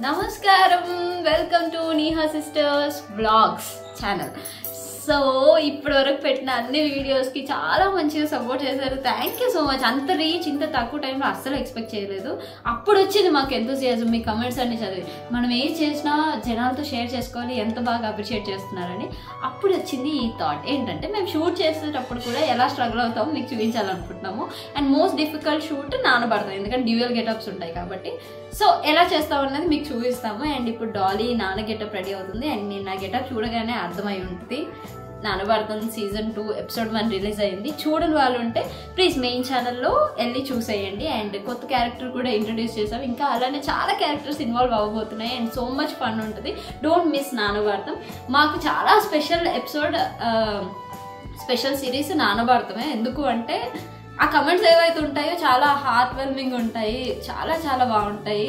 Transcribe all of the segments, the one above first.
నమస్కారం, welcome to Neha sisters vlogs channel. So ఇప్పటి వరకు పెట్టిన అన్ని వీడియోస్కి చాలా మంచిగా సపోర్ట్ చేశారు. Thank you so much. అంత రీచ్ ఇంత తక్కువ టైంలో అస్సలు ఎక్స్పెక్ట్ చేయలేదు. అప్పుడు వచ్చింది మాకు ఎంతూసియాజం. మీ కమెంట్స్ అన్ని చదివి మనం ఏం చేసినా జనాలతో షేర్ చేసుకోవాలి, ఎంత బాగా అప్రిషియేట్ చేస్తున్నారని అప్పుడు వచ్చింది ఈ థాట్. ఏంటంటే మేము షూట్ చేసేటప్పుడు కూడా ఎలా స్ట్రగుల్ అవుతామో మీకు చూపించాలనుకుంటున్నాము. అండ్ మోస్ట్ డిఫికల్ట్ షూట్ నానబడతాం, ఎందుకంటే డ్యూయల్ గెటప్స్ ఉంటాయి కాబట్టి. సో ఎలా చేస్తాం అన్నది మీకు చూపిస్తాము. అండ్ ఇప్పుడు డాలీ నాన్న గెటప్ రెడీ అవుతుంది. అండ్ నేను నా గెటప్ చూడగానే అర్థమై ఉంటుంది. నానబడతాం సీజన్ 2 ఎపిసోడ్ 1 రిలీజ్ అయింది. చూడని వాళ్ళు ఉంటే ప్లీజ్ మెయిన్ ఛానల్లో వెళ్ళి చూసేయండి. అండ్ కొత్త క్యారెక్టర్ కూడా ఇంట్రడ్యూస్ చేసాం. ఇంకా అలానే చాలా క్యారెక్టర్స్ ఇన్వాల్వ్ అవ్వబోతున్నాయి. అండ్ సో మచ్ ఫన్ ఉంటుంది. డోంట్ మిస్ నానబడతాం. మాకు చాలా స్పెషల్ ఎపిసోడ్, స్పెషల్ సిరీస్ నానబడతామే. ఎందుకు అంటే ఆ కమెంట్స్ ఏవైతే ఉంటాయో చాలా హార్ట్ వెల్మింగ్ ఉంటాయి, చాలా చాలా బాగుంటాయి.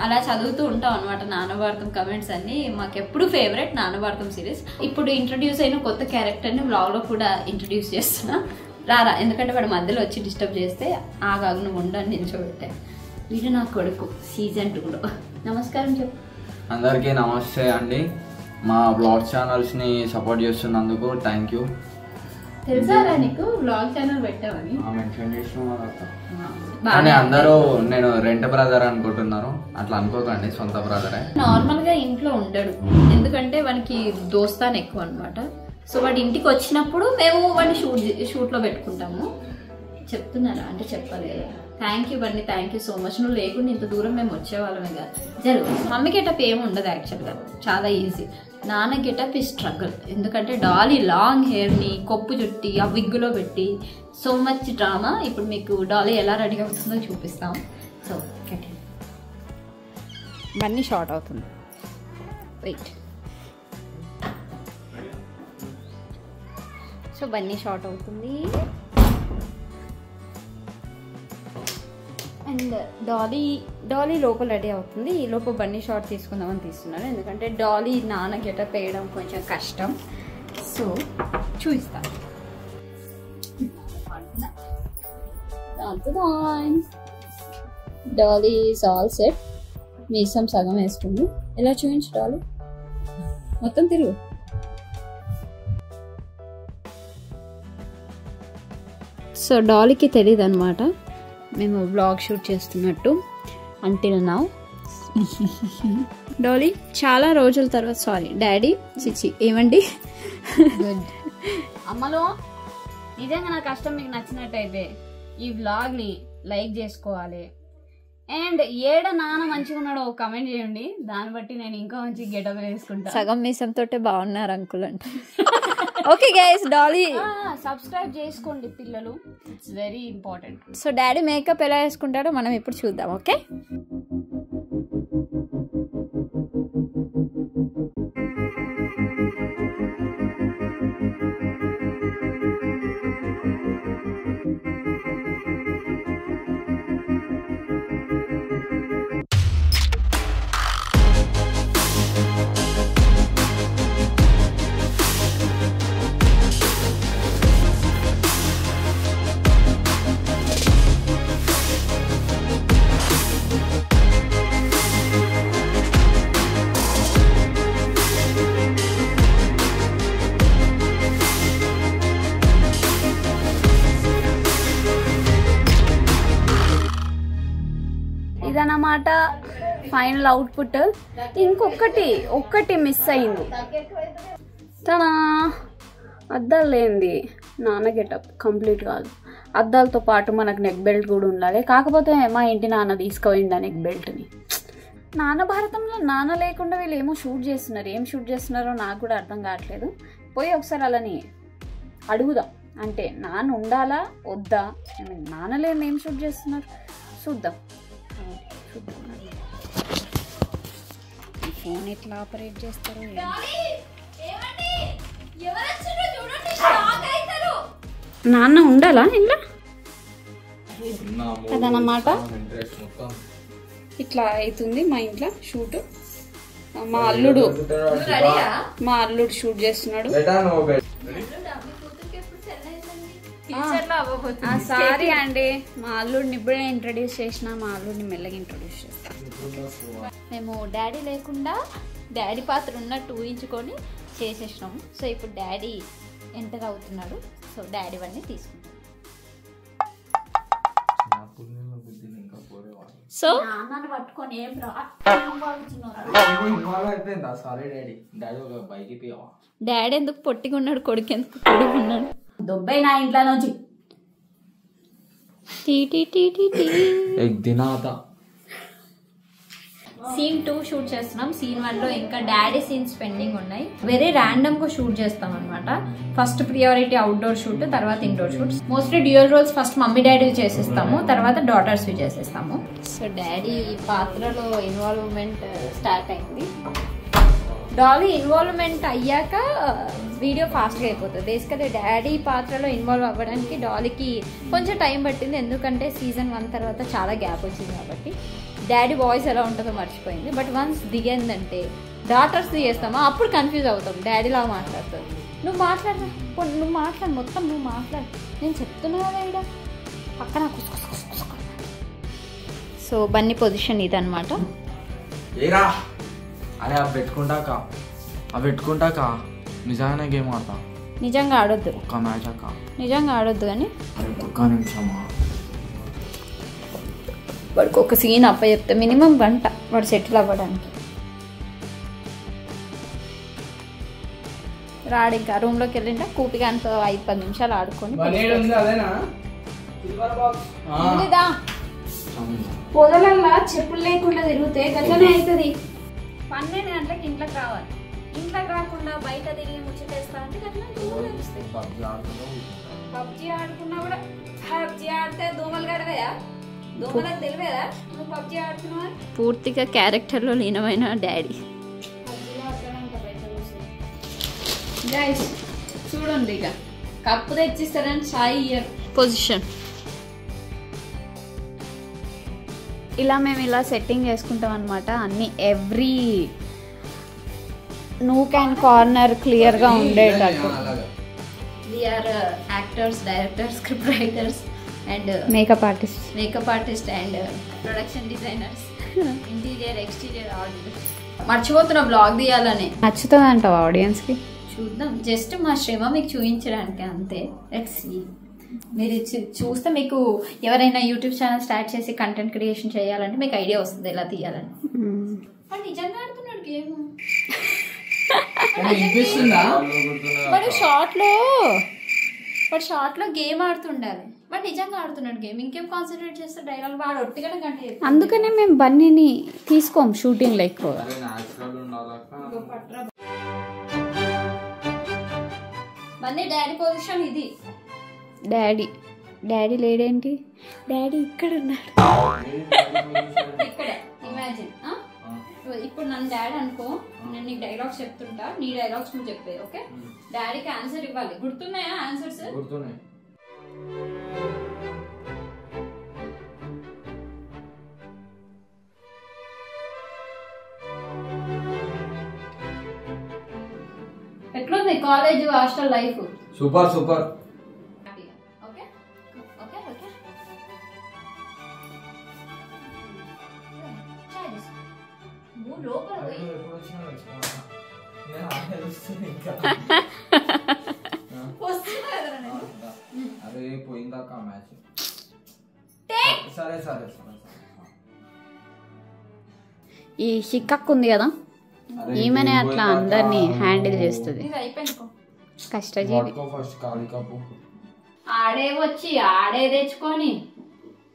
అలా చదువుతూ ఉంటాం అనమాట నానభారతం కమెంట్స్ అన్ని. మాకు ఎప్పుడు ఫేవరెట్ నానభారతం సిరీస్. ఇప్పుడు ఇంట్రడ్యూస్ అయిన కొత్త క్యారెక్టర్ని వ్లాగ్లో కూడా ఇంట్రడ్యూస్ చేస్తున్నా. రారా, ఎందుకంటే వాడు మధ్యలో వచ్చి డిస్టర్బ్ చేస్తే ఆగాగు నువ్వు ఉండని నిల్చోబెట్టా. వీడు నా కొడుకు సీజన్ 2లో. నమస్కారం చెప్పు. అందరికీ నమస్తే అండి. మా బ్లాగ్ ఛానల్స్ని సపోర్ట్ చేస్తున్నందుకు థ్యాంక్ యూ. తెలుసారా నీకు బ్లాగ్ ఛానల్ పెట్టామని? మెన్షన్ చేసిన కానీ అందరూ నేను రెంట్ బ్రదర్ అనుకుంటున్నారు. అట్లా అనుకోకండి, సొంత బ్రదరే. నార్మల్ గా ఇంట్లో ఉండడు, ఎందుకంటే వానికి దోస్తాన్ ఎక్కువ అనమాట. సో వాడి ఇంటికి వచ్చినప్పుడు మేము వాడిని షూట్ లో పెట్టుకుంటాము. చెప్తున్నారా అంటే చెప్పాలి కదా. థ్యాంక్ యూ బండి, థ్యాంక్ యూ సో మచ్. నువ్వు లేకుండా ఇంత దూరం మేము వచ్చేవాళ్ళమే కాదు. జరుగు. మమ్మీ గెటప్ ఏమి ఉండదు యాక్చువల్గా, చాలా ఈజీ. నాన్న గెటప్ ఈ స్ట్రగుల్, ఎందుకంటే డాలీ లాంగ్ హెయిర్ని కొప్పు చుట్టి ఆ విగ్గులో పెట్టి సో మచ్ డ్రామా. ఇప్పుడు మీకు డాలీ ఎలా రెడీ అవుతుందో చూపిస్తాం. సో బన్నీ షార్ట్ అవుతుంది. వెయిట్. సో బన్నీ షార్ట్ అవుతుంది. అండ్ డాలీ లోపల రెడీ అవుతుంది. ఈ లోపల బన్నీ షార్ట్ తీసుకుందామని తీస్తున్నాను, ఎందుకంటే డాలీ నాన్న గెటప్ వేయడం కొంచెం కష్టం. సో చూపిస్తాను. Dolly is all set. మీసం సగం వేస్తుంది. ఎలా చూపించు డాలీ, మొత్తం తిరుగు. సో డాలీకి తెలియదు అనమాట మేము వ్లాగ్ షూట్ చేస్తున్నట్టు అంటిల్ నౌ. డాలీ చాలా రోజుల తర్వాత, సారీ డాడీ, చిచి ఏమండి అమ్మలో. నిజంగా నా కష్టం మీకు నచ్చినట్టయితే ఈ వ్లాగ్ని లైక్ చేసుకోవాలి. అండ్ ఏడ నాన్న మంచిగా ఉన్నాడో కమెంట్ చేయండి. దాన్ని బట్టి నేను ఇంకా మంచి గెటప్ వేసుకుంటా. సగం మీసంతో బాగున్నారు అంకుల్ అంట. ఓకే గైస్, డాలీ సబ్స్క్రైబ్ చేసుకోండి పిల్లలు, it's very important. So daddy makeup ఎలా వేసుకుంటాడో మనం ఇప్పుడు చూద్దాం. ఓకే, ఇదన్నమాట ఫైనల్ అవుట్పుట్. ఒక్కటి మిస్ అయింది. తన అద్దాలు లేనిది నాన్న గెటప్ కంప్లీట్ కాదు. అద్దాలతో పాటు మనకు నెక్ బెల్ట్ కూడా ఉండాలి. కాకపోతే మా ఇంటి నాన్న తీసుకుపోయింది ఆ నెక్ బెల్ట్ని. నాన్న భారతంలో నాన్న లేకుండా వీళ్ళు ఏమో షూట్ చేస్తున్నారు. ఏం షూట్ చేస్తున్నారో నాకు కూడా అర్థం కావట్లేదు. పోయి ఒకసారి అలాని అడుగుదాం. అంటే నాన్న ఉండాలా వద్దా, నాన్న లేని ఏం షూట్ చేస్తున్నారు చూద్దాం. ఫోన్ ఎట్లా ఆపరేట్ చేస్తారు? నాన్న ఉండాలా ఇలా? అదన్నమాట ఇట్లా అవుతుంది మా ఇంట్లో షూట్. మా అల్లుడు షూట్ చేస్తున్నాడు. సారీ అండి, మా అల్లుడిని ఇప్పుడే ఇంట్రడ్యూస్ చేసిన, మా అల్లుడిని మెల్లగా ఇంట్రడ్యూస్ చేస్తాం. మేము డాడీ లేకుండా డాడీ పాత్ర ఉన్నట్టు ఊహించుకొని చేసేసినాము. సో ఇప్పుడు డాడీ ఎంటర్ అవుతున్నాడు. సో డాడీ వాడిని తీసుకుంటాం. సో పట్టుకొని ఏం డాడీ ఎందుకు పొట్టిగా ఉన్నాడు, కొడుకు ఎందుకు పొడుగున్నాడు? దుబ్బై నా ఇంట్లో నుంచి సీన్ 2 షూట్ చేస్తున్నాం. సీన్ 1 లో ఇంకా డాడీ సీన్స్ పెండింగ్ ఉన్నాయి. వెరీ ర్యాండమ్ గా షూట్ చేస్తాం అనమాట. ఫస్ట్ ప్రియారిటీ అవుట్డోర్ షూట్, తర్వాత indoor shoots. Mostly dual roles first mummy daddy చేసేస్తాము, తర్వాత డాటర్స్ చేసేస్తాము. సో డాడీ పాత్రలో ఇన్వాల్వ్మెంట్ స్టార్ట్ అయింది. డాలీ ఇన్వాల్వ్మెంట్ అయ్యాక వీడియో ఫాస్ట్గా అయిపోతుంది. బేసికలీ డాడీ పాత్రలో ఇన్వాల్వ్ అవ్వడానికి డాలీకి కొంచెం టైం పట్టింది, ఎందుకంటే సీజన్ 1 తర్వాత చాలా గ్యాప్ వచ్చింది కాబట్టి డాడీ వాయిస్ ఎలా ఉంటుందో మర్చిపోయింది. బట్ వన్స్ దిగేందంటే డాటర్స్ది చేస్తామా అప్పుడు కన్ఫ్యూజ్ అవుతాం. డాడీలా మాట్లాడుతుంది. నువ్వు మాట్లాడరా, నువ్వు మాట్లాడు, మొత్తం నువ్వు మాట్లాడు, నేను చెప్తున్నా కదా ఇక్కడ పక్కన. సో బన్నీ పొజిషన్ ఇదన్నమాట. అరే అవి పెట్టుకుంటాక నిజంగానే గేమ్ ఆడతా. నిజంగా ఆడొద్దు, ఒక్క మ్యాచ్ అక్క, నిజంగా ఆడొద్దు. కానీ ఒక్క నిమిషమా, వాడికి ఒక సీన్ అప్ప చెప్తే మినిమం గంట వాడు సెటిల్ అవ్వడానికి. రాడు ఇంకా రూమ్లోకి వెళ్ళింట కూపిగా అంత 5-10 నిమిషాలు ఆడుకొని పొదలల్లా చెప్పులు లేకుండా తిరిగితే గట్లనే అవుతుంది. 12 గంటలకు ఇంట్లోకి రావాలి. ఇంట్లోకి రాకుండా బయట తిరిగి ముచ్చటేస్తా అంటే పబ్జీ ఆడుకున్నా కూడా పబ్జీ ఆడితే దోమలు గడవయా, దోమలకు తెలివేదా నువ్వు పబ్జీ ఆడుతున్నావా? పూర్తిగా క్యారెక్టర్లో లీనమైన డాడీ. గైస్ చూడండి, ఇక కప్పు తెచ్చిస్తారని సాయి పొజిషన్. ఇలా మేము ఇలా సెట్టింగ్ చేసుకుంటాం అనమాట. అన్ని ఎవ్రీ నూక్ అండ్ కార్నర్ క్లియర్గా ఉండేటట్టు. We are actors, directors, script writers and makeup artist and production designers, interior exterior audience. మర్చిపోతున్నా బ్లాగ్ తీయాలని. నచ్చుతుంది అంటావా ఆడియన్స్కి? చూద్దాం, జస్ట్ మా శ్రమ మీకు చూపించడానికి అంతే. Let's see. మీరు చూస్తే మీకు ఎవరైనా యూట్యూబ్ ఛానల్ స్టార్ట్ చేసి కంటెంట్ క్రియేషన్ చేయాలంటే మీకు ఐడియా వస్తుంది ఎలా తీయాలని. నిజంగా ఆడుతున్నాడు గేమ్. వాడు షార్ట్ లో గేమ్ ఆడుతుండాలి. బట్ నిజంగా ఆడుతున్నాడు గేమ్. ఇంకేం కాన్సన్ట్రేట్ చేస్తే డైలాగ్ వాడు ఒట్టిగానే గంట. అందుకనే మేము బన్నీని తీసుకోం షూటింగ్ లో ఎక్కువగా. బన్నీ డాడీ పొజిషన్ ఇది. డాడీ లేడేంటి? డాడీ ఇక్కడ ఉన్నాడు. ఇక్కడే ఇమాజిన్. ఇప్పుడు నన్ను డాడీ అనుకో, నేను నీకు డైలాగ్స్ చెప్తుంటా, నీ డైలాగ్స్ నువ్వు చెప్పేది. ఓకే, డాడీకి ఆన్సర్ ఇవ్వాలి. గుర్తున్నాయా ఆన్సర్స్? ఎట్లుంది college hostel life? Super. Okay okay okay. లోపల అరే పోయిందాక మ్యాచ్. సరే. ఈ షిక్కక్ ఉంది కదా, ఈమెనే అట్లా అందరినీ హ్యాండిల్ చేస్తుంది. కష్టజీవి. ఆడే వచ్చి ఆడే తెచ్చుకొని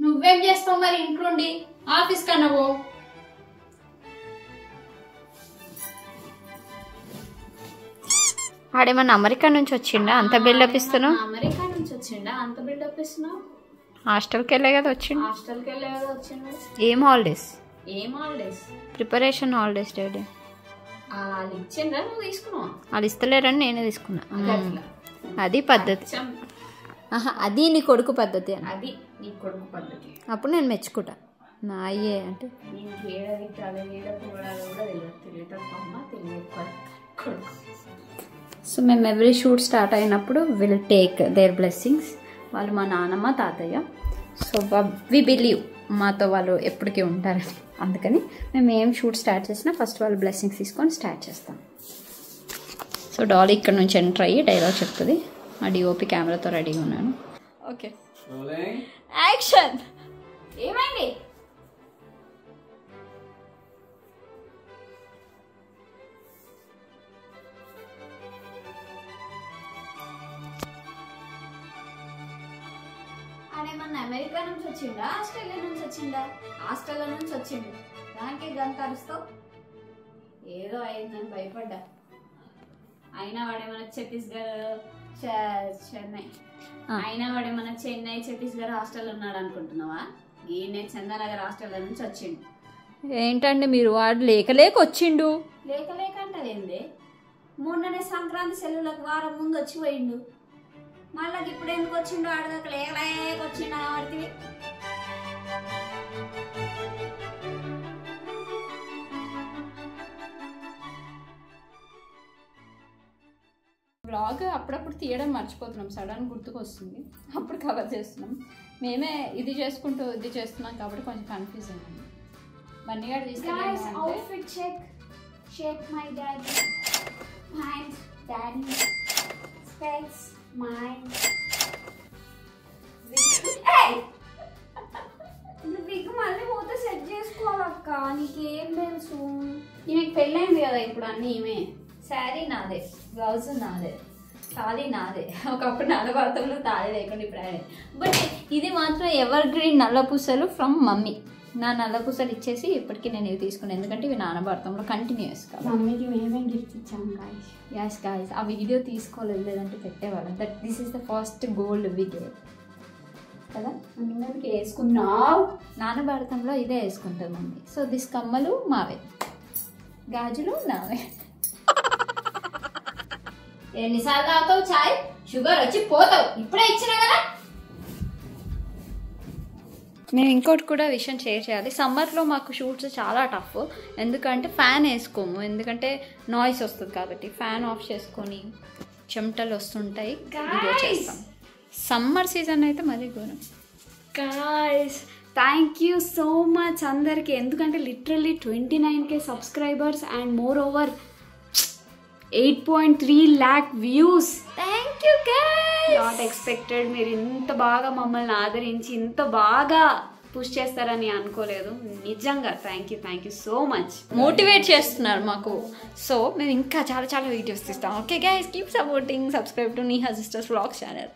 నువ్వేం చేస్తావు మరి? ఇంట్లోండి ఆఫీస్ కన్నా పో. ఆడేమన్నా అమెరికా నుంచి వచ్చిండా అంత బిల్డప్ ఇస్తున్నావు? అమెరికా నుంచి వచ్చిండా అంత బిల్డప్ ఇస్తున్నావు? హాస్టల్కి వెళ్ళే కదా వచ్చిండు. ఏం హాలిడేస్? Preparation holidays daddy. వాళ్ళు ఇచ్చిండ్రా, నువ్వు తీసుకున్నావా? వాళ్ళు ఇస్తలేరని నేనే తీసుకున్నా. అది పద్ధతి. అది నీ కొడుకు పద్ధతి అని. అది నీ కొడుకు పద్ధతి. అప్పుడు నేను మెచ్చుకుంటా. నా అయ్యే అంటే సో మేము ఎవ్రీ షూట్ స్టార్ట్ అయినప్పుడు విల్ టేక్ దేర్ బ్లెస్సింగ్స్. వాళ్ళు మా నాన్నమ్మ తాతయ్య. సో వి బిలీవ్ మాతో వాళ్ళు ఎప్పటికీ ఉంటారు. అందుకని మేము ఏం షూట్ స్టార్ట్ చేసినా ఫస్ట్ వాళ్ళు బ్లెస్సింగ్స్ తీసుకొని స్టార్ట్ చేస్తాం. సో డాలీ ఇక్కడ నుంచి ఎంటర్ అయ్యి డైలాగ్ చెప్తుంది. ఆ డిఓపి కెమెరాతో రెడీగా ఉన్నాను. Okay action. ఏమైంది? ఆడేమన్నా అమెరికా నుంచి వచ్చిందా ఆస్ట్రేలియా నుంచి వచ్చిందా? ఆస్ట్రేలియా నుంచి వచ్చిండు. దానికి గంట అరుస్తావు. ఏదో అయిందని భయపడ్డా. అయినా వాడేమన్నా చెన్నై అయినా వాడేమన్నా ఛత్తీస్గఢ్ హాస్టల్ ఉన్నాడు అనుకుంటున్నావా? ఈయన చందానగర్ హాస్టల్ నుంచి వచ్చిండు. ఏంటండి మీరు? వాడు లేక వచ్చిండు. లేక అంటే ఏంది? మొన్ననే సంక్రాంతి సెలవులకు వారం ముందు వచ్చి పోయిండు. మళ్ళీ ఇప్పుడు ఎందుకు వచ్చిండు? ఆడదాకా లేక వచ్చిండు కాబట్టి. బ్లాగ్ అప్పుడప్పుడు తీయడం మర్చిపోతున్నాం. సడన్ గుర్తుకు వస్తుంది, అప్పుడు కవర్ చేస్తున్నాం. మేమే ఇది చేసుకుంటూ ఇది చేస్తున్నాం కాబట్టి కొంచెం కన్ఫ్యూజ్ అయింది. బన్నీగాడు మళ్ళీ పోతే సెట్ చేసుకోవాలక్క. నీకేం తెలుసు? ఈమెకి పెళ్ళైంది కదా ఇప్పుడు. అన్నీ ఈమె. శారీ నాదే, బ్లౌజ్ నాదే, తాళి నాదే. ఒకప్పుడు నల్ల భర్తలు తాళి లేకుండా ఇప్పుడు అదే. బట్ ఇది మాత్రం ఎవర్ గ్రీన్ నల్ల పూసలు ఫ్రమ్ మమ్మీ. నా నల్ల పూసలు ఇచ్చేసి ఇప్పటికీ నేను ఇవి తీసుకున్నాను, ఎందుకంటే ఇవి నాన్న భర్తంలో కంటిన్యూస్ కాదు. మమ్మీకి మేమే గిఫ్ట్ ఇచ్చాము గాయస్. యాస్ గాయస్, ఆ వీడియో తీసుకోలేదు, లేదంటే పెట్టేవాళ్ళం. That this is the first gold video కదా. అందరికి వేసుకున్నావు. నాన్న భర్తంలో ఇదే వేసుకుంటుంది మమ్మీ. సో దిస్ కమ్మలు మావే, గాజులు నావే. ఎన్నిసార్లు తాగుతావు చాయ్? షుగర్ వచ్చి పోతావు. ఇప్పుడే ఇచ్చినా కదా. మేము ఇంకోటి కూడా విషయం షేర్ చేయాలి. సమ్మర్లో మాకు షూట్స్ చాలా టఫ్. ఎందుకంటే ఫ్యాన్ వేసుకోము, ఎందుకంటే నాయిస్ వస్తుంది కాబట్టి. ఫ్యాన్ ఆఫ్ చేసుకొని చెమటలు వస్తుంటాయి, వీడియో చేస్తాం. సమ్మర్ సీజన్ అయితే మరీ ఘోరం. Guys thank you so much అందరికి. ఎందుకంటే literally 29K subscribers and more over 8.3 lakh views. Thank you guys. Not expected. మీరు ఇంత బాగా మమ్మల్ని ఆదరించి ఇంత బాగా పుష్ చేస్తారని అనుకోలేదు. నిజంగా thank you so much. Motivate చేస్తున్నారు మాకు. సో మేము ఇంకా చాలా చాలా వీడియోస్ తీస్తాం. Okay guys, keep supporting. Subscribe to Neha sisters vlogs channel.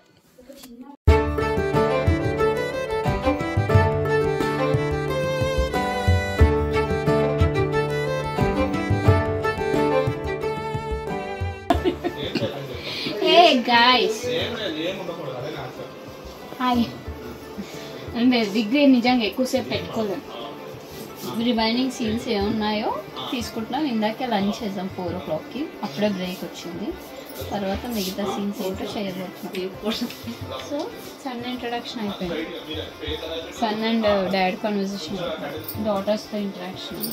Hey guys, hi. అంటే డిగ్రీ నిజంగా ఎక్కువసేపు పెట్టుకోలేము. రిమైనింగ్ సీన్స్ ఏమున్నాయో తీసుకుంటున్నాం. ఇందాకే లంచ్ చేసాం 4 o'clockకి. అప్పుడే బ్రేక్ వచ్చింది. తర్వాత మిగతా సీన్స్ ఏంటో చేయబోతున్నాం. సో సన్ ఇంట్రడక్షన్ అయిపోయింది. సన్ అండ్ డాడ్ కన్వర్జేషన్, డాటర్స్తో ఇంటరాక్షన్.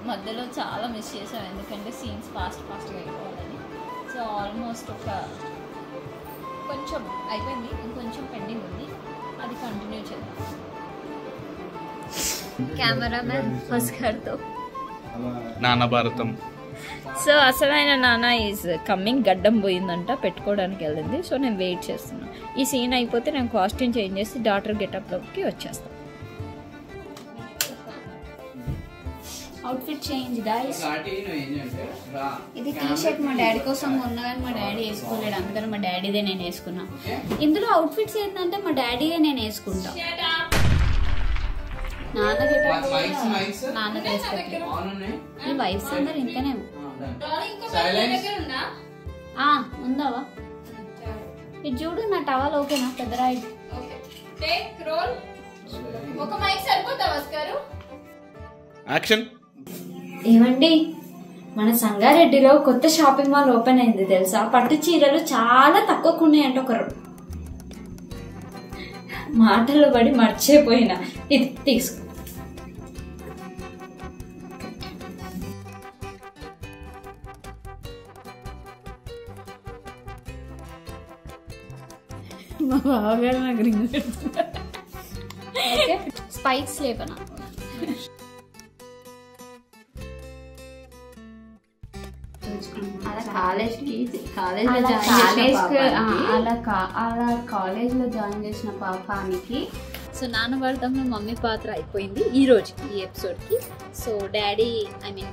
మధ్యలో చాలా మిస్ చేసాం, ఎందుకంటే సీన్స్ ఫాస్ట్గా అయిపోవాలని. సో ఆల్మోస్ట్ కొంచెం అయిపోయింది, ఇంకొంచెం పెండింగ్ ఉంది, అది కంటిన్యూ చేద్దాం. కెమెరామెన్ భాస్కర్తో నాన్న భారతం. సో అసలైన నాన్న ఈజ్ కమ్మింగ్. గడ్డం పోయిందంట, పెట్టుకోవడానికి వెళ్ళింది. సో నేను వెయిట్ చేస్తున్నాను. ఈ సీన్ అయిపోతే నేను కాస్ట్యూమ్ చేంజ్ చేసి డాటర్ గెటప్లోకి వచ్చేస్తాను. Outfit change guys. ఇది టీ షర్ట్ మా డాడీ కోసం కొన్నా, కానీ మా డాడీ వేసుకోలేడు. అందుకని మా డాడీదే నేను వేసుకున్నా. ఇందులో అవుట్ఫిట్స్ ఏంటంటే మా డాడీయే నేను వేసుకుంటా. నాన్న ఈ వైఫ్స్ అందరు ఇంకనే ఉందావా? ఇది చూడు, నా టవల్ ఓకేనా? పెద్ద రాయి. యాక్షన్. ఏమండి, మన సంగారెడ్డిలో కొత్త షాపింగ్ మాల్ ఓపెన్ అయింది తెలుసా? పట్టు చీరలు చాలా తక్కువకు ఉన్నాయంట. ఒకరు మాటలు పడి మర్చిపోయినా. ఇది తీసుకో. బాగా నాకు రింగ్ ఓకే స్పైక్స్ లేపనా అలా కాలేజ్లో జాయిన్ చేసిన పాపానికి. సో నాన్న భరతంలో మమ్మీ పాత్ర అయిపోయింది ఈ రోజు ఈ ఎపిసోడ్కి. సో డాడీ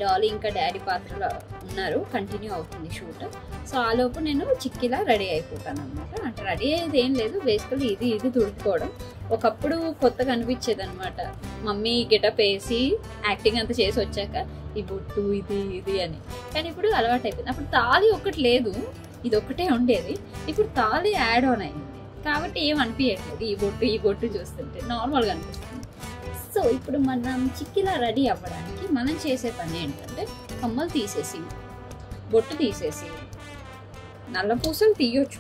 డాలీ ఇంకా డాడీ పాత్రలో ఉన్నారు, కంటిన్యూ అవుతుంది షూట్. సో ఆ లోపు నేను చిక్కిలా రెడీ అయిపోతాను అనమాట. అంటే రెడీ అయ్యేది ఏం లేదు, బేసికల్లీ ఇది తుడుపుకోవడం. ఒకప్పుడు కొత్తగా అనిపించేది అనమాట, మమ్మీ గెటప్ వేసి యాక్టింగ్ అంతా చేసి వచ్చాక ఈ బొట్టు ఇది అని. కానీ ఇప్పుడు అలవాటు అయిపోయింది. అప్పుడు తాళి ఒకటి లేదు, ఇది ఒకటే ఉండేది. ఇప్పుడు తాళి యాడ్ ఆన్ అయింది కాబట్టి ఏం అనిపించట్లేదు. ఈ బొట్టు చూస్తుంటే నార్మల్గా అనిపిస్తుంది. సో ఇప్పుడు మనం చిక్కిలా రెడీ అవ్వడానికి మనం చేసే పని ఏంటంటే, కమ్మలు తీసేసి బొట్టు తీసేసి నల్ల పూసలు తీయొచ్చు.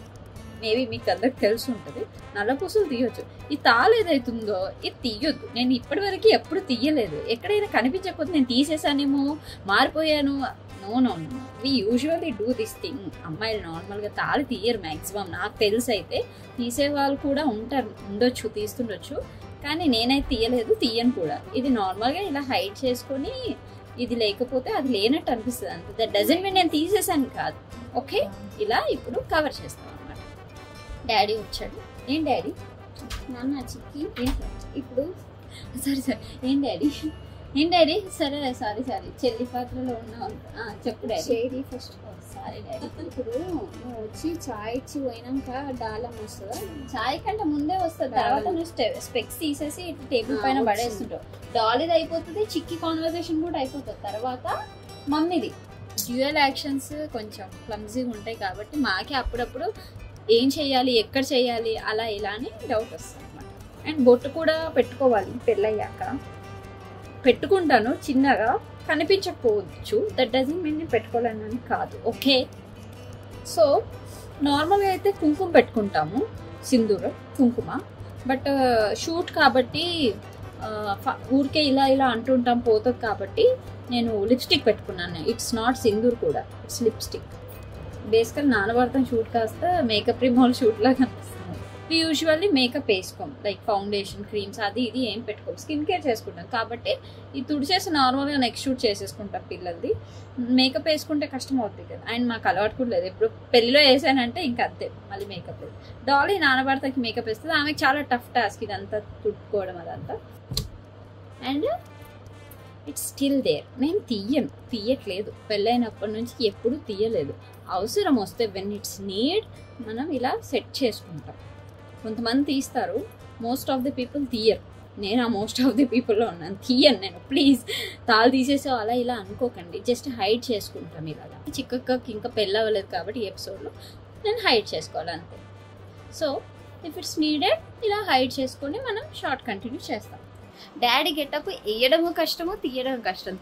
మేబీ మీకు అందరికి తెలిసి ఉంటుంది, నల్ల పూసలు తీయొచ్చు. ఈ తాళి ఏదైతుందో ఇది తీయొద్దు. నేను ఇప్పటి వరకు ఎప్పుడు తీయలేదు. ఎక్కడైనా కనిపించకపోతే నేను తీసేసానేమో, మారిపోయాను. No we usually do this thing. అమ్మాయిలు నార్మల్గా తాళి తీయరు మ్యాక్సిమం. నాకు తెలిసి అయితే తీసేవాళ్ళు కూడా ఉండొచ్చు, తీస్తుండొచ్చు. కానీ నేనైతే తీయలేదు, తీయను కూడా. ఇది నార్మల్గా ఇలా హైడ్ చేసుకొని ఇది లేకపోతే అది లేనట్టు అనిపిస్తుంది అంతే. దట్ డజంట్ మీన్ నేను తీసేసాను కాదు. ఓకే, ఇలా ఇప్పుడు కవర్ చేస్తాం అన్నమాట. డాడీ వచ్చాడు. ఏం డాడీ? నాన్న చిక్కి ఇప్పుడు సరే ఏం డాడీ సరే సారీ చెల్లి పాత్రలో ఉన్నావు. చెప్పు డాడీ. First sorry daddy. ఇప్పుడు నువ్వు వచ్చి చాయ్ ఇచ్చి పోయినాక డాలం వస్తుందా? చాయ్ కంటే ముందే వస్తుంది. తర్వాత నువ్వు స్పెక్స్ తీసేసి టేబుల్ పైన పడేస్తుంటావు. డాలీది అయిపోతుంది, చిక్కి కాన్వర్సేషన్ కూడా అయిపోతుంది. తర్వాత మమ్మీది డ్యూయల్ యాక్షన్స్ కొంచెం క్లమ్జీగా ఉంటాయి కాబట్టి మాకే అప్పుడప్పుడు ఏం చేయాలి, ఎక్కడ చేయాలి, అలా ఇలా అని డౌట్ వస్తుంది అనమాట. అండ్ బొట్టు కూడా పెట్టుకోవాలి పెళ్ళయ్యాక. పెట్టుకుంటాను, చిన్నగా కనిపించకపోవచ్చు. దట్ డజంట్ మీన్ నేను పెట్టుకోలేనని కాదు. ఓకే, సో నార్మల్గా అయితే కుంకుమ పెట్టుకుంటాము, సింధూరం కుంకుమ. బట్ షూట్ కాబట్టి ఊరికే ఇలా అంటుంటాం పోతుంది కాబట్టి నేను లిప్స్టిక్ పెట్టుకున్నాను. ఇట్స్ నాట్ సింధూర్ కూడా, ఇట్స్ లిప్స్టిక్. బేసికల్ నానబడతాం షూట్ కాస్త మేకప్ రిమూవల్ షూట్ లాగా కనిపిస్తుంది. యూజువల్లీ మేకప్ వేసుకోం, లైక్ ఫౌండేషన్ క్రీమ్స్ అది ఇది ఏం పెట్టుకోం, స్కిన్ కేర్ చేసుకుంటాం. కాబట్టి ఇది తుడిచేసి నార్మల్గా నెక్స్ట్ షూట్ చేసేసుకుంటాం పిల్లలది. మేకప్ వేసుకుంటే కష్టం అవుతుంది కదా. అండ్ మాకు అలవాటు కూడా లేదు. ఇప్పుడు పెళ్ళిలో వేసానంటే ఇంకా అంతే, మళ్ళీ మేకప్ లేదు. డాలీ నానబడతాకి మేకప్ వేస్తుంది, ఆమెకి చాలా టఫ్ టాస్క్ ఇదంతా తుట్టుకోవడం అదంతా. And it's still there. నేను తీయట్లేదు, పెళ్ళైనప్పటి నుంచి ఎప్పుడు తీయలేదు. అవసరం వస్తే వెన్ ఇట్స్ నీడ్ మనం ఇలా సెట్ చేసుకుంటాం. కొంతమంది తీస్తారు, మోస్ట్ ఆఫ్ ది పీపుల్ తీయరు. నేను ఆ మోస్ట్ ఆఫ్ ది పీపుల్లో ఉన్నాను, తీయను నేను. ప్లీజ్ తాళ్ళు తీసేసో అలా ఇలా అనుకోకండి, జస్ట్ హైడ్ చేసుకుంటాం ఇలాగా. చిక్కక్కకి ఇంకా పెళ్ళవ్వలేదు కాబట్టి ఈ ఎపిసోడ్లో నేను హైడ్ చేసుకోవాలి అంతే. సో ఇఫ్ ఇట్స్ నీడెడ్ ఇలా హైడ్ చేసుకొని మనం షార్ట్ కంటిన్యూ చేస్తాం. డాడీ గెటప్ వేయడము కష్టము, తీయడం కష్టం.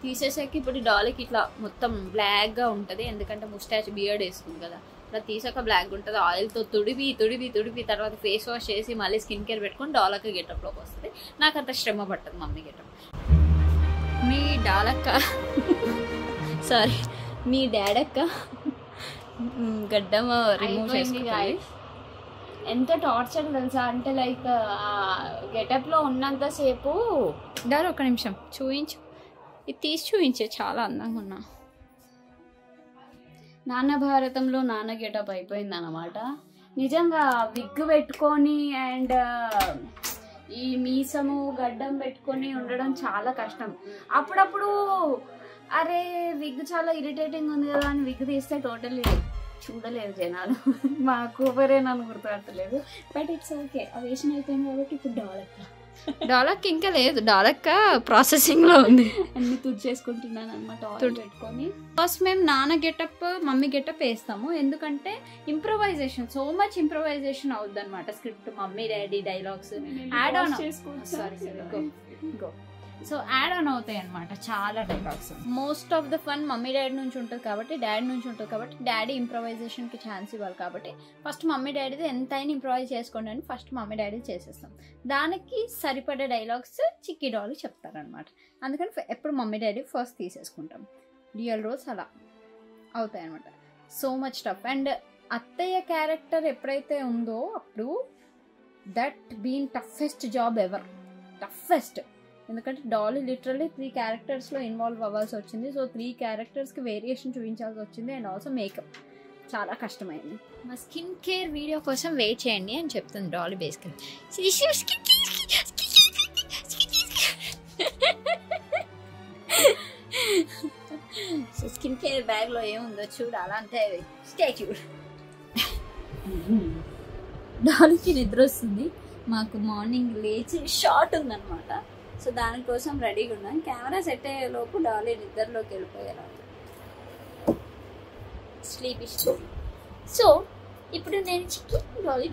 తీసేసాక ఇప్పుడు డాలీకి ఇట్లా మొత్తం బ్లాక్గా ఉంటుంది, ఎందుకంటే ముస్టాచ్ బియర్డ్ వేసుకుంది కదా. ఇట్లా తీసాక బ్లాక్ ఉంటుంది. ఆయిల్తో తుడిపి తర్వాత ఫేస్ వాష్ చేసి మళ్ళీ స్కిన్ కేర్ పెట్టుకొని డాలక్క గెటప్లోకి వస్తుంది. నాకు అంత శ్రమ పట్టదు మమ్మీ గెటప్. మీ డాలక్క సారీ మీ డాడక్క గడ్డం రిమూవ్ చేసుకుంది. ఎంత టార్చర్ తెలుసా అంటే, లైక్ గెటప్లో ఉన్నంతసేపు డాల్ ఒక నిమిషం చూయించు, ఇది తీసి చూయించే, చాలా అందంగా ఉన్నా. నాన్న భారతంలో నాన్న గెటప్ అయిపోయింది అనమాట. నిజంగా విగ్ పెట్టుకొని అండ్ ఈ మీసము గడ్డం పెట్టుకొని ఉండడం చాలా కష్టం. అప్పుడప్పుడు అరే విగ్ చాలా ఇరిటేటింగ్ ఉంది కదా అని విగ్ తీస్తే టోటల్లీ చూడలేదు జనాలు. మా కూపరే నన్ను గుర్తుపట్టలేదు. బట్ ఇట్స్ ఓకే, ఆ వేషన్ అయిపోయింది కాబట్టి ఇప్పుడు డాలక్ ఇంకా లేదు, డాలక్క ప్రాసెసింగ్లో ఉంది. అన్ని తుడిచేసుకుంటున్నాను అనమాట ఆయిల్ పెట్టుకొని. ఫస్ట్ మేము నాన్న గెటప్ మమ్మీ గెటప్ వేస్తాము, ఎందుకంటే ఇంప్రొవైజేషన్ సో మచ్ ఇంప్రొవైజేషన్ అవుద్ది అనమాట. Script mummy daddy dialogues add on so add on అవుతాయి అనమాట చాలా dialogues. Most of the fun mummy daddy నుంచి ఉంటుంది కాబట్టి డాడీ ఇంప్రొవైజేషన్కి ఛాన్స్ ఇవ్వాలి కాబట్టి ఫస్ట్ మమ్మీ డాడీది ఎంతైనా ఇంప్రొవైజ్ చేసుకోండి అని ఫస్ట్ మమ్మీ డాడీ చేసేస్తాం. దానికి సరిపడే డైలాగ్స్ చిక్కి డాలీ చెప్తారనమాట. అందుకని ఎప్పుడు మమ్మీ డాడీ ఫస్ట్ తీసేసుకుంటాం. రియల్ రోల్స్ అలా అవుతాయి అనమాట. So much tough. అండ్ అత్తయ్య క్యారెక్టర్ ఎప్పుడైతే ఉందో అప్పుడు that been toughest job ever, toughest. ఎందుకంటే డాలీ లిటరల్లీ 3 క్యారెక్టర్స్లో ఇన్వాల్వ్ అవ్వాల్సి వచ్చింది. సో 3 క్యారెక్టర్స్కి వేరియేషన్ చూపించాల్సి వచ్చింది. అండ్ ఆల్సో మేకప్ చాలా కష్టమైంది. మా స్కిన్ కేర్ వీడియో కోసం వెయిట్ చేయండి అని చెప్తుంది డాలీ బేసికల్. సో స్కిన్ కేర్ బ్యాగ్లో ఏముందో చూడాలంటే స్టే ట్యూన్. డాలీకి నిద్ర వస్తుంది. మాకు మార్నింగ్ లేచి షార్ట్ ఉందన్నమాట. సో దానికోసం రెడీగా ఉన్నాం. కెమెరా సెట్ అయ్యేలోపు డాలీ నిద్రలోకి వెళ్ళిపోయారు. Sleepy story. సో ఇప్పుడు నేను చిక్కి డాలీ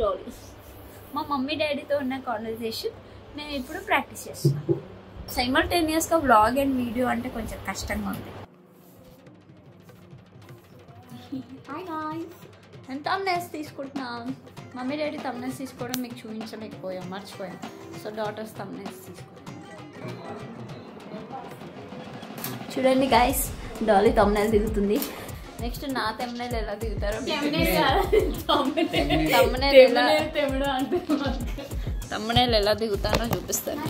మా మమ్మీ డాడీతో ఉన్న కాన్వర్సేషన్ నేను ఇప్పుడు ప్రాక్టీస్ చేస్తున్నాను. సైమల్టేనియస్గా వ్లాగ్ అండ్ వీడియో అంటే కొంచెం కష్టంగా ఉంది. హాయ్ గాయ్స్, నేను తమ్నెల్స్ తీసుకుంటున్నాను. మమ్మీ డాడీ తమ్నెల్స్ తీసుకోవడం మీకు చూపించలేకపోయాం, మర్చిపోయాం. సో డాటర్స్ తమ్నెల్స్ తీసుకుంటాం. చూడండి గాయ్స్, డాలీ తమ్నెల్ దిగుతుంది. నెక్స్ట్ నా తమ్నెల్ ఎలా దిగుతారో, తమ్నెల్ ఎలా దిగుతానో చూపిస్తాను.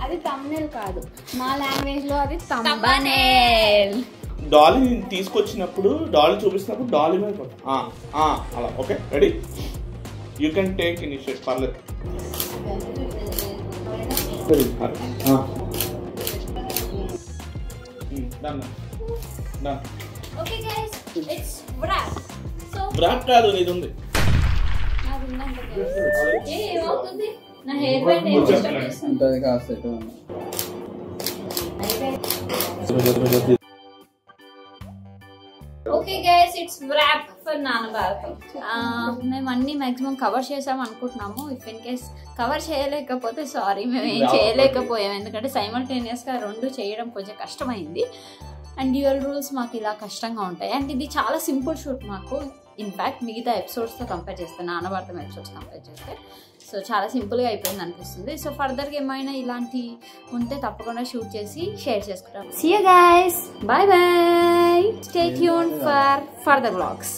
అది తమ్నెల్ కాదు, మా లాంగ్వేజ్లో అది తమ్నెల్. డాలీ తీసుకొచ్చినప్పుడు డాలీ చూపిస్తున్నప్పుడు డాలీ మీద అలా. Okay, ready? You can take initiate. పర్లేదు. Okay guys, it's wrap. So wrap కాదు, నీది ఉంది. ఏమవుతుంది? నా హెయిర్ బ్యాండ్ ఏం డిస్టర్బ్ చేస్తుంది? Okay guys, it's wrap for నాన్న భారతం. మేము అన్ని మాక్సిమం కవర్ చేసాం అనుకుంటున్నాము. ఇఫ్ ఇన్ కేస్ కవర్ చేయలేకపోతే సారీ, మేము ఏం చేయలేకపోయాం. ఎందుకంటే సైమల్టేనియస్గా 2 చేయడం కొంచెం కష్టమైంది. అండ్ డ్యూయల్ రూల్స్ మాకు ఇలా కష్టంగా ఉంటాయి. అండ్ ఇది చాలా సింపుల్ షూట్ మాకు. ఇన్ఫ్యాక్ట్ మిగతా ఎపిసోడ్స్తో కంపేర్ చేస్తే, నాన్న భారతం ఎపిసోడ్స్ కంపేర్ చేస్తే సో చాలా సింపుల్గా అయిపోయింది అనిపిస్తుంది. సో ఫర్దర్గా ఏమైనా ఇలాంటి ఉంటే తప్పకుండా షూట్ చేసి షేర్ చేసుకుంటాం. See you guys, bye bye, stay tuned for further vlogs.